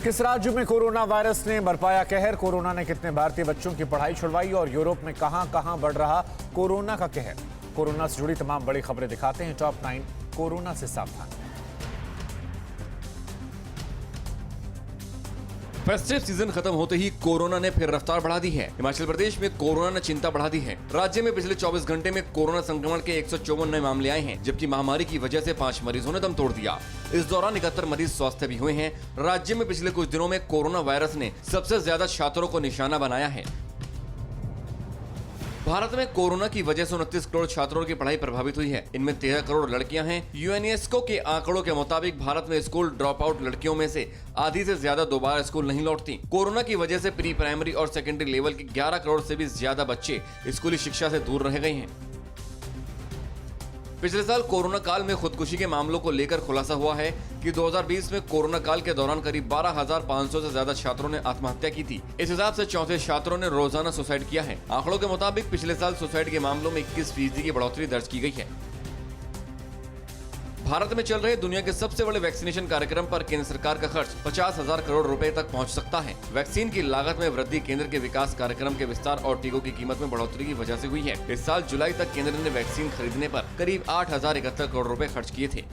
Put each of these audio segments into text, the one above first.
किस राज्य में कोरोना वायरस ने बरपाया कहर? कोरोना ने कितने भारतीय बच्चों की पढ़ाई छुड़वाई? और यूरोप में कहां-कहां बढ़ रहा कोरोना का कहर? कोरोना से जुड़ी तमाम बड़ी खबरें दिखाते हैं टॉप 9 कोरोना से सावधान। फेस्टिव सीजन खत्म होते ही कोरोना ने फिर रफ्तार बढ़ा दी है। हिमाचल प्रदेश में कोरोना ने चिंता बढ़ा दी है। राज्य में पिछले 24 घंटे में कोरोना संक्रमण के 154 नए मामले आए हैं, जबकि महामारी की वजह से 5 मरीजों ने दम तोड़ दिया। इस दौरान 71 मरीज स्वस्थ भी हुए हैं। राज्य में पिछले कुछ दिनों में कोरोना वायरस ने सबसे ज्यादा छात्रों को निशाना बनाया है। भारत में कोरोना की वजह से 29 करोड़ छात्रों की पढ़ाई प्रभावित हुई है। इनमें 13 करोड़ लड़कियां हैं। यूएनएस्को के आंकड़ों के मुताबिक भारत में स्कूल ड्रॉप आउट लड़कियों में से आधी से ज्यादा दोबारा स्कूल नहीं लौटती। कोरोना की वजह से प्री प्राइमरी और सेकेंडरी लेवल के 11 करोड़ से भी ज्यादा बच्चे स्कूली शिक्षा से दूर रह गए हैं। पिछले साल कोरोना काल में खुदकुशी के मामलों को लेकर खुलासा हुआ है कि 2020 में कोरोना काल के दौरान करीब 12,500 से ज्यादा छात्रों ने आत्महत्या की थी। इस हिसाब से 34 छात्रों ने रोजाना सुसाइड किया है। आंकड़ों के मुताबिक पिछले साल सुसाइड के मामलों में 21% की बढ़ोतरी दर्ज की गई है। भारत में चल रहे दुनिया के सबसे बड़े वैक्सीनेशन कार्यक्रम पर केंद्र सरकार का खर्च 50,000 करोड़ रुपए तक पहुंच सकता है। वैक्सीन की लागत में वृद्धि केंद्र के विकास कार्यक्रम के विस्तार और टीकों की कीमत में बढ़ोतरी की वजह से हुई है। इस साल जुलाई तक केंद्र ने वैक्सीन खरीदने पर करीब 8,071 करोड़ रुपए खर्च किए थे।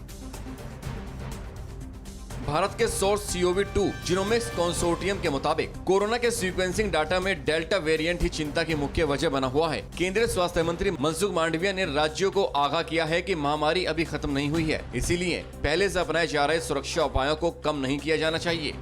भारत के सोर्स COV2 जीनोमिक्स कंसोर्टियम के मुताबिक कोरोना के सीक्वेंसिंग डाटा में डेल्टा वेरिएंट ही चिंता की मुख्य वजह बना हुआ है। केंद्रीय स्वास्थ्य मंत्री मनसुख मांडविया ने राज्यों को आगाह किया है कि महामारी अभी खत्म नहीं हुई है, इसीलिए पहले से अपनाए जा रहे सुरक्षा उपायों को कम नहीं किया जाना चाहिए।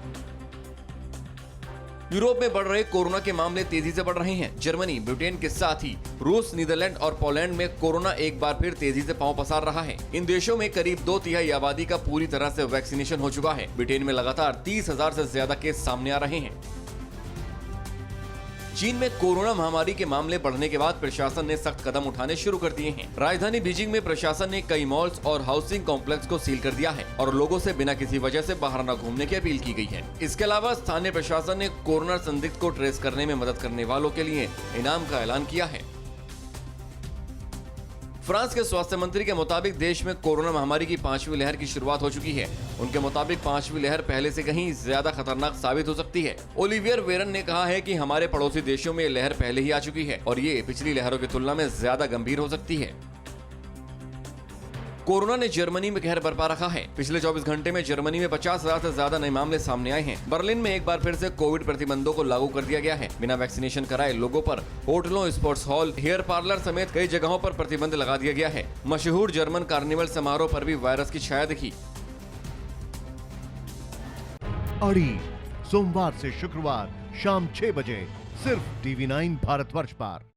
यूरोप में बढ़ रहे कोरोना के मामले तेजी से बढ़ रहे हैं। जर्मनी, ब्रिटेन के साथ ही रूस, नीदरलैंड और पोलैंड में कोरोना एक बार फिर तेजी से पांव पसार रहा है। इन देशों में करीब 2/3 आबादी का पूरी तरह से वैक्सीनेशन हो चुका है। ब्रिटेन में लगातार 30,000 से ज्यादा केस सामने आ रहे हैं। चीन में कोरोना महामारी के मामले बढ़ने के बाद प्रशासन ने सख्त कदम उठाने शुरू कर दिए हैं। राजधानी बीजिंग में प्रशासन ने कई मॉल्स और हाउसिंग कॉम्प्लेक्स को सील कर दिया है और लोगों से बिना किसी वजह से बाहर न घूमने की अपील की गई है। इसके अलावा स्थानीय प्रशासन ने कोरोना संदिग्ध को ट्रेस करने में मदद करने वालों के लिए इनाम का ऐलान किया है। फ्रांस के स्वास्थ्य मंत्री के मुताबिक देश में कोरोना महामारी की 5वीं लहर की शुरुआत हो चुकी है। उनके मुताबिक 5वीं लहर पहले से कहीं ज्यादा खतरनाक साबित हो सकती है। ओलिवियर वेरन ने कहा है कि हमारे पड़ोसी देशों में लहर पहले ही आ चुकी है और ये पिछली लहरों की तुलना में ज्यादा गंभीर हो सकती है। कोरोना ने जर्मनी में कहर बरपा रखा है। पिछले 24 घंटे में जर्मनी में 50,000 से ज्यादा नए मामले सामने आए हैं। बर्लिन में एक बार फिर से कोविड प्रतिबंधों को लागू कर दिया गया है। बिना वैक्सीनेशन कराए लोगों पर होटलों, स्पोर्ट्स हॉल, हेयर पार्लर समेत कई जगहों पर प्रतिबंध लगा दिया गया है। मशहूर जर्मन कार्निवल समारोह पर भी वायरस की छाया दिखी। अड़ी सोमवार से शुक्रवार शाम 6 बजे सिर्फ TV9 भारतवर्ष पर।